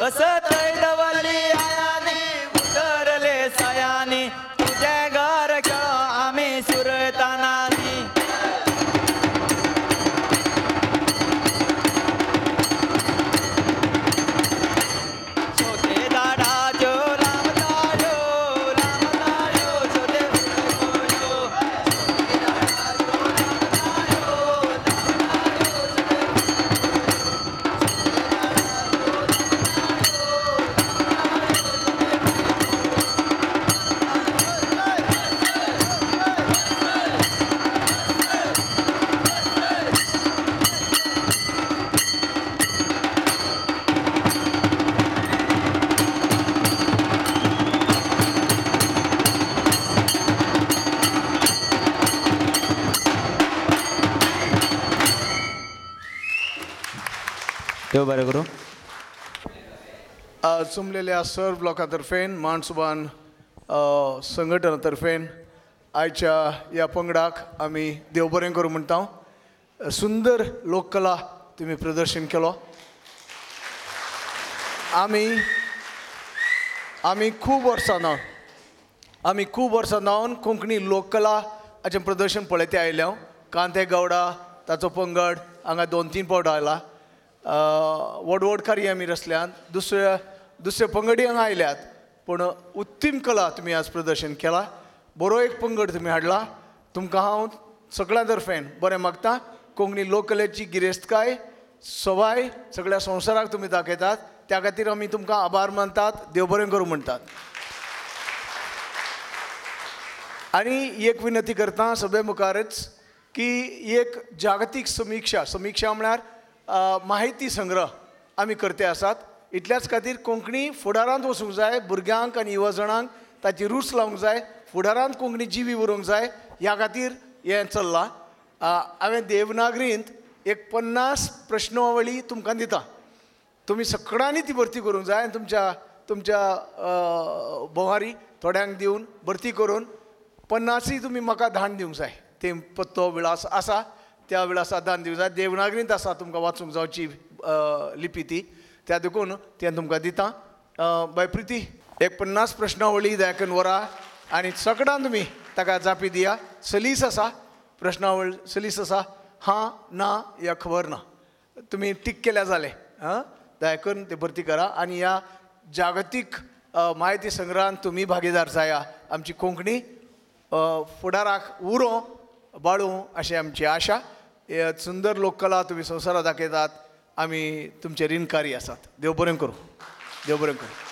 बसतय दवली आयानी उतरले सायानी तुझे घर खेळो आम्ही सुरतानानी छोटे दाडाचो लांबदाडो छोटे देव बरें करूं. सुमलेल्या सर्व लोकांतर्फेन मानसुबान संघटनातर्फेन आयच्या ह्या पंगडाक आमी देव बरें करूं म्हणटा. सुंदर लोककला तुमी प्रदर्शन केलो. आमी खूब वर्सां जावन कोंकणी लोककला हाचें प्रदर्शन पळयते आयल्या. कांते गौडा ताचो पंगड हांगा 2-3 फावट आयला. वडवडकारी आमी रचल्यात. दुसरे पंगडी हांगा आयल्यात. पूण उत्तम कला तुमी आज प्रदर्शन केला. बरो एक पंगड तुमी हाडला. तुमकां हांव सगळ्यां तर्फेन बरें मागतां. कोंकणी लोककलेची गिरेस्तकाय सवाय सगळ्या संवसाराक तुमी दाखयतात. त्या खातीर आमी तुमकां आभार मानतात. देव बरें करूं म्हणटात. आनी एक विनंती करता सगळे मुखारच की एक जागतीक समिक्षा म्हळ्यार माहिती संग्रह आमी करते आसात. इतल्याच खातीर कोंकणी फुडारांत वचूंक जाय. भुरग्यांक आनी युवा जणांक ताची रूच लावंक जाय. फुडारांत कोंकणी जिवी उरूंक जाय. ह्या खातीर हें चल्लां. हांवें देवनागरींत एक 50 प्रश्नावळी तुमकां दिता. तुमी सगळ्यांनी ती भरती करूंक जाय. आनी तुमच्या बोवारी थोड्यांक दिवन भरती करून 50 तुमी म्हाका धाडून दिवंक जाय. ते पत्तो विळास आसा त्या विळासार धाडून दिवंक जाय. देवनागरींत आसा तुमकां वाचूंक जावची लिपी ती. त्या देखून तें तुमकां दिता. बाय प्रिती एक 50 प्रश्नावळी 10 वरां आनी सगळ्यांक तुमी ताका जापी दिया. सलीस आसा प्रश्नावळी सलीस आसा. हां ना या खबर ना तुमी टीक केल्या जालें. दयाकरून ते भरती करा. आनी ह्या जागतीक म्हायती संग्रहांत तुमी भागीदार जाया. आमची कोंकणी फुडाराक उरो बाळूं अशी आमची आशा. सुंदर लोककला तुमी संवसाराक दाखयतात. आमी तुमचे ऋणकारी आसात. देव बरें करूं. देव बरें करूं.